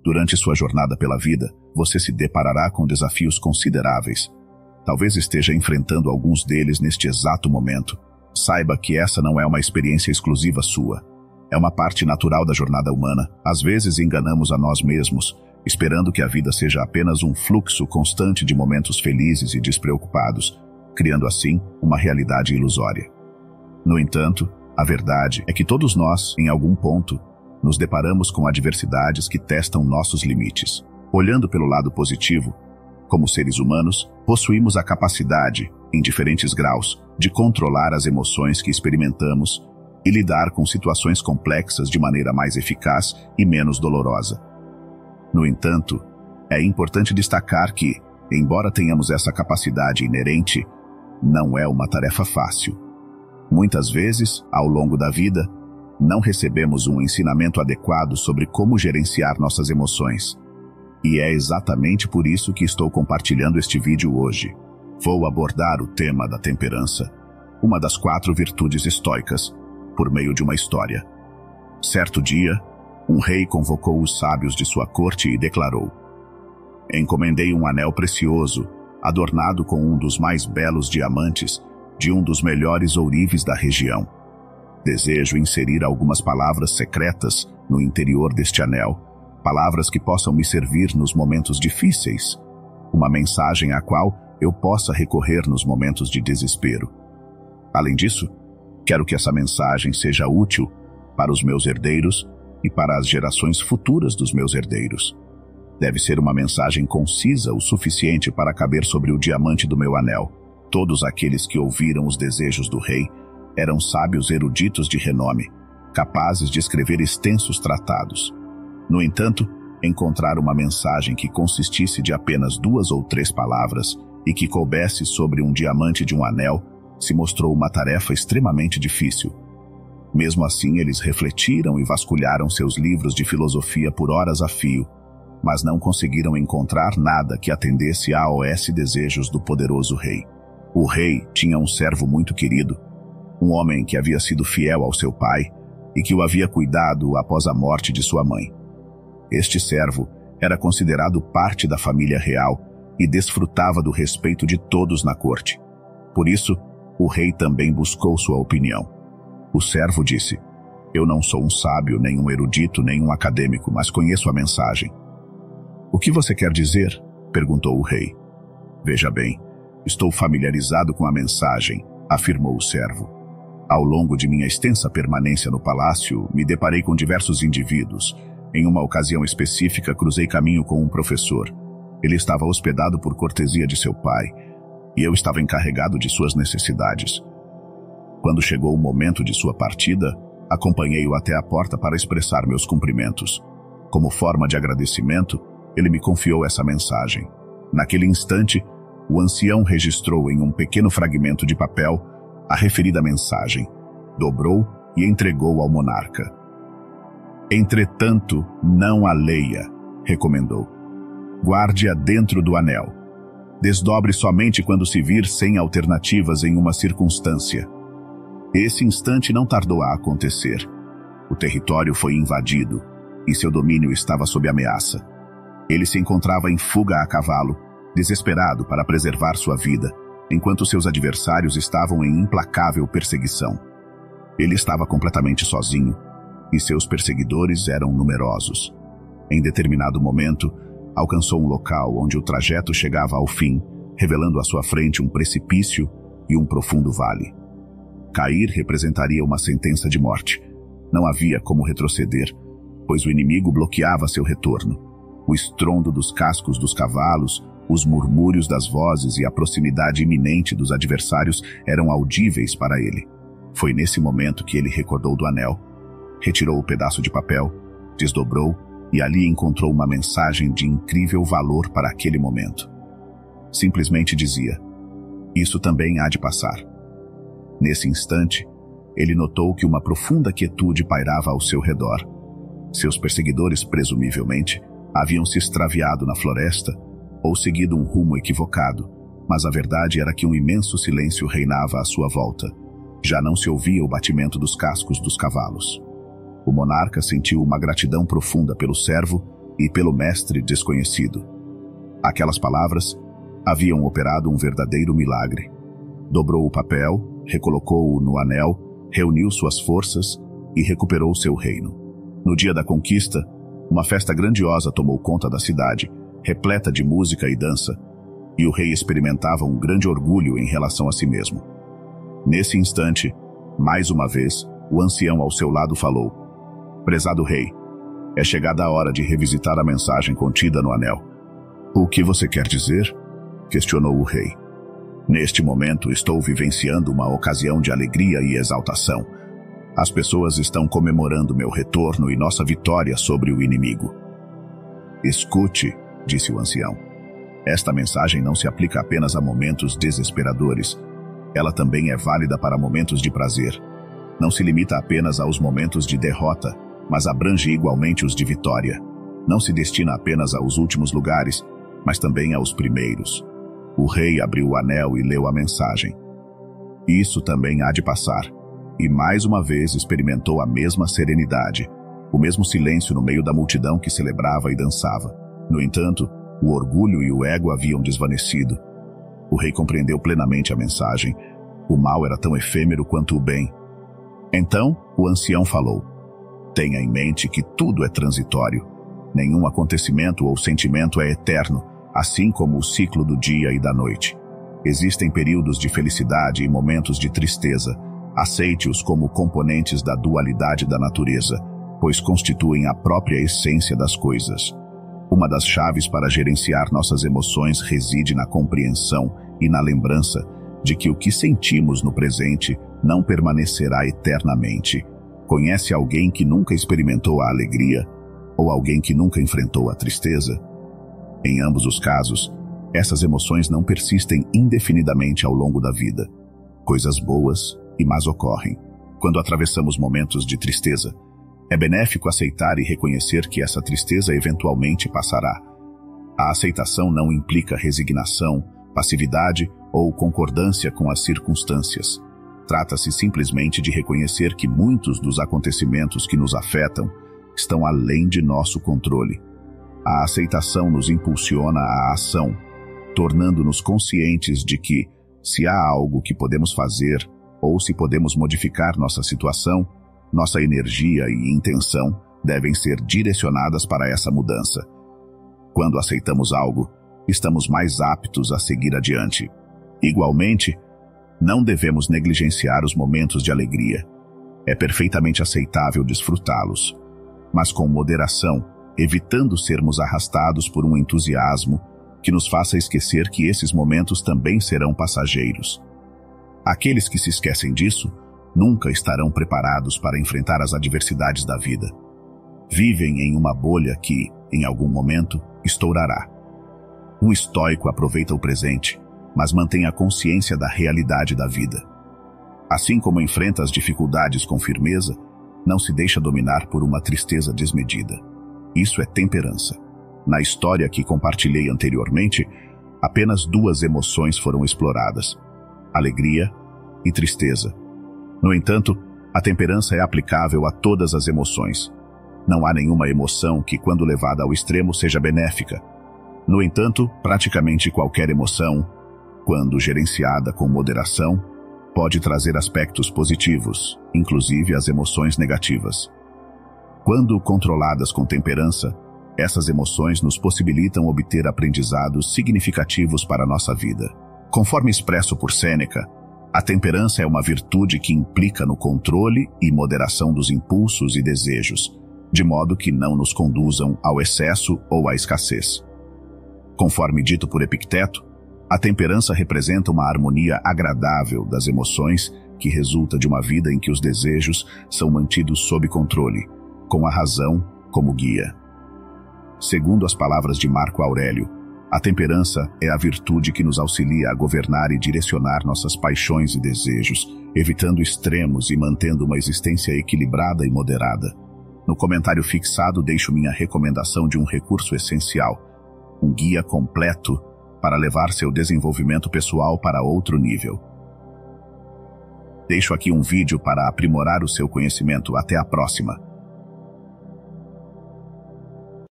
Durante sua jornada pela vida, você se deparará com desafios consideráveis. Talvez esteja enfrentando alguns deles neste exato momento. Saiba que essa não é uma experiência exclusiva sua. É uma parte natural da jornada humana. Às vezes enganamos a nós mesmos, esperando que a vida seja apenas um fluxo constante de momentos felizes e despreocupados, criando assim uma realidade ilusória. No entanto, a verdade é que todos nós, em algum ponto, nos deparamos com adversidades que testam nossos limites. Olhando pelo lado positivo, como seres humanos, possuímos a capacidade, em diferentes graus, de controlar as emoções que experimentamos e lidar com situações complexas de maneira mais eficaz e menos dolorosa. No entanto, é importante destacar que, embora tenhamos essa capacidade inerente, não é uma tarefa fácil. Muitas vezes, ao longo da vida, não recebemos um ensinamento adequado sobre como gerenciar nossas emoções. E é exatamente por isso que estou compartilhando este vídeo hoje. Vou abordar o tema da temperança, uma das 4 virtudes estoicas, por meio de uma história. Certo dia, um rei convocou os sábios de sua corte e declarou: encomendei um anel precioso, adornado com um dos mais belos diamantes, de um dos melhores ourives da região. Desejo inserir algumas palavras secretas no interior deste anel, palavras que possam me servir nos momentos difíceis, uma mensagem à qual eu possa recorrer nos momentos de desespero. Além disso, quero que essa mensagem seja útil para os meus herdeiros e para as gerações futuras dos meus herdeiros. Deve ser uma mensagem concisa o suficiente para caber sobre o diamante do meu anel. Todos aqueles que ouviram os desejos do rei eram sábios eruditos de renome, capazes de escrever extensos tratados. No entanto, encontrar uma mensagem que consistisse de apenas 2 ou 3 palavras e que coubesse sobre um diamante de um anel se mostrou uma tarefa extremamente difícil. Mesmo assim, eles refletiram e vasculharam seus livros de filosofia por horas a fio, mas não conseguiram encontrar nada que atendesse aos desejos do poderoso rei. O rei tinha um servo muito querido, um homem que havia sido fiel ao seu pai e que o havia cuidado após a morte de sua mãe. Este servo era considerado parte da família real e desfrutava do respeito de todos na corte. Por isso, o rei também buscou sua opinião. O servo disse: eu não sou um sábio, nem um erudito, nem um acadêmico, mas conheço a mensagem. O que você quer dizer? Perguntou o rei. Veja bem, estou familiarizado com a mensagem, afirmou o servo. Ao longo de minha extensa permanência no palácio, me deparei com diversos indivíduos. Em uma ocasião específica, cruzei caminho com um professor. Ele estava hospedado por cortesia de seu pai, e eu estava encarregado de suas necessidades. Quando chegou o momento de sua partida, acompanhei-o até a porta para expressar meus cumprimentos. Como forma de agradecimento, ele me confiou essa mensagem. Naquele instante, o ancião registrou em um pequeno fragmento de papel a referida mensagem, dobrou e entregou ao monarca. Entretanto, não a leia, recomendou. Guarde-a dentro do anel. Desdobre somente quando se vir sem alternativas em uma circunstância. Esse instante não tardou a acontecer. O território foi invadido e seu domínio estava sob ameaça. Ele se encontrava em fuga a cavalo, desesperado para preservar sua vida, enquanto seus adversários estavam em implacável perseguição. Ele estava completamente sozinho, e seus perseguidores eram numerosos. Em determinado momento, alcançou um local onde o trajeto chegava ao fim, revelando à sua frente um precipício e um profundo vale. Cair representaria uma sentença de morte. Não havia como retroceder, pois o inimigo bloqueava seu retorno. O estrondo dos cascos dos cavalos, os murmúrios das vozes e a proximidade iminente dos adversários eram audíveis para ele. Foi nesse momento que ele recordou do anel, retirou o pedaço de papel, desdobrou e ali encontrou uma mensagem de incrível valor para aquele momento. Simplesmente dizia: isso também há de passar. Nesse instante, ele notou que uma profunda quietude pairava ao seu redor. Seus perseguidores, presumivelmente, haviam se extraviado na floresta ou seguido um rumo equivocado, mas a verdade era que um imenso silêncio reinava à sua volta. Já não se ouvia o batimento dos cascos dos cavalos. O monarca sentiu uma gratidão profunda pelo servo e pelo mestre desconhecido. Aquelas palavras haviam operado um verdadeiro milagre. Dobrou o papel, recolocou-o no anel, reuniu suas forças e recuperou seu reino. No dia da conquista, uma festa grandiosa tomou conta da cidade, repleta de música e dança, e o rei experimentava um grande orgulho em relação a si mesmo. Nesse instante, mais uma vez, o ancião ao seu lado falou: "Prezado rei, é chegada a hora de revisitar a mensagem contida no anel." "O que você quer dizer?" questionou o rei. "Neste momento estou vivenciando uma ocasião de alegria e exaltação. As pessoas estão comemorando meu retorno e nossa vitória sobre o inimigo." "Escute", disse o ancião. "Esta mensagem não se aplica apenas a momentos desesperadores. Ela também é válida para momentos de prazer. Não se limita apenas aos momentos de derrota, mas abrange igualmente os de vitória. Não se destina apenas aos últimos lugares, mas também aos primeiros." O rei abriu o anel e leu a mensagem. "Isso também há de passar." E mais uma vez experimentou a mesma serenidade, o mesmo silêncio no meio da multidão que celebrava e dançava. No entanto, o orgulho e o ego haviam desvanecido. O rei compreendeu plenamente a mensagem. O mal era tão efêmero quanto o bem. Então, o ancião falou: "Tenha em mente que tudo é transitório. Nenhum acontecimento ou sentimento é eterno, assim como o ciclo do dia e da noite. Existem períodos de felicidade e momentos de tristeza. Aceite-os como componentes da dualidade da natureza, pois constituem a própria essência das coisas. Uma das chaves para gerenciar nossas emoções reside na compreensão e na lembrança de que o que sentimos no presente não permanecerá eternamente. Conhece alguém que nunca experimentou a alegria ou alguém que nunca enfrentou a tristeza? Em ambos os casos, essas emoções não persistem indefinidamente ao longo da vida. Coisas boas e más ocorrem. Quando atravessamos momentos de tristeza, é benéfico aceitar e reconhecer que essa tristeza eventualmente passará. A aceitação não implica resignação, passividade ou concordância com as circunstâncias. Trata-se simplesmente de reconhecer que muitos dos acontecimentos que nos afetam estão além de nosso controle. A aceitação nos impulsiona à ação, tornando-nos conscientes de que, se há algo que podemos fazer, ou se podemos modificar nossa situação, nossa energia e intenção devem ser direcionadas para essa mudança. Quando aceitamos algo, estamos mais aptos a seguir adiante. Igualmente, não devemos negligenciar os momentos de alegria. É perfeitamente aceitável desfrutá-los, mas com moderação, evitando sermos arrastados por um entusiasmo que nos faça esquecer que esses momentos também serão passageiros. Aqueles que se esquecem disso nunca estarão preparados para enfrentar as adversidades da vida. Vivem em uma bolha que, em algum momento, estourará. Um estoico aproveita o presente, mas mantém a consciência da realidade da vida. Assim como enfrenta as dificuldades com firmeza, não se deixa dominar por uma tristeza desmedida. Isso é temperança. Na história que compartilhei anteriormente, apenas duas emoções foram exploradas: alegria e tristeza. No entanto, a temperança é aplicável a todas as emoções. Não há nenhuma emoção que, quando levada ao extremo, seja benéfica. No entanto, praticamente qualquer emoção, quando gerenciada com moderação, pode trazer aspectos positivos, inclusive as emoções negativas. Quando controladas com temperança, essas emoções nos possibilitam obter aprendizados significativos para a nossa vida. Conforme expresso por Sêneca, a temperança é uma virtude que implica no controle e moderação dos impulsos e desejos, de modo que não nos conduzam ao excesso ou à escassez. Conforme dito por Epicteto, a temperança representa uma harmonia agradável das emoções que resulta de uma vida em que os desejos são mantidos sob controle, com a razão como guia. Segundo as palavras de Marco Aurélio, a temperança é a virtude que nos auxilia a governar e direcionar nossas paixões e desejos, evitando extremos e mantendo uma existência equilibrada e moderada. No comentário fixado deixo minha recomendação de um recurso essencial, um guia completo para levar seu desenvolvimento pessoal para outro nível. Deixo aqui um vídeo para aprimorar o seu conhecimento. Até a próxima!